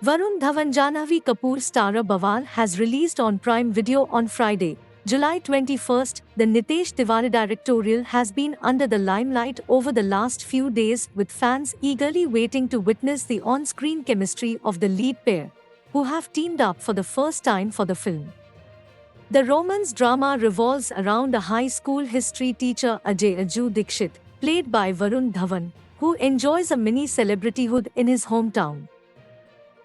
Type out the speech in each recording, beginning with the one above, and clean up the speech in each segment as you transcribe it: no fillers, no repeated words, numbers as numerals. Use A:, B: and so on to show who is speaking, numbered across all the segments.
A: Varun Dhawan Janahvi Kapoor starrer Bawaal has released on Prime Video on Friday, July 21st. The Nitesh Tiwari directorial has been under the limelight over the last few days, with fans eagerly waiting to witness the on-screen chemistry of the lead pair, who have teamed up for the first time for the film. The romance drama revolves around a high school history teacher Ajay Aju Dikshit, played by Varun Dhawan, who enjoys a mini-celebrityhood in his hometown.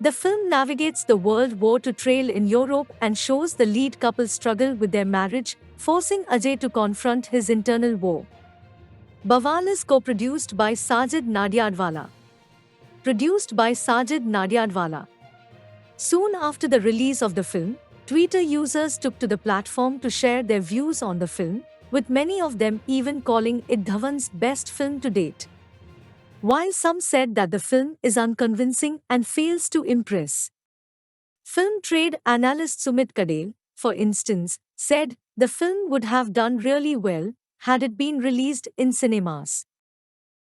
A: The film navigates the World War II trail in Europe and shows the lead couple struggle with their marriage, forcing Ajay to confront his internal war. Bawaal is co-produced by Sajid Nadiadwala. Produced by Sajid Nadiadwala. Soon after the release of the film, Twitter users took to the platform to share their views on the film, with many of them even calling it Dhawan's best film to date. While some said that the film is unconvincing and fails to impress. Film trade analyst Sumit Kadel, for instance, said the film would have done really well had it been released in cinemas.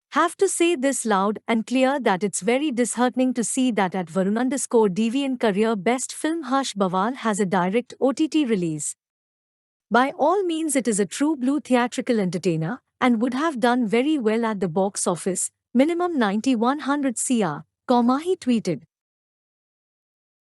A: Have to say this loud and clear that it's very disheartening to see that at Varun_Deviant career best film Harsh Bawaal has a direct OTT release. By all means, it is a true blue theatrical entertainer and would have done very well at the box office, minimum 90-100 cr, he tweeted.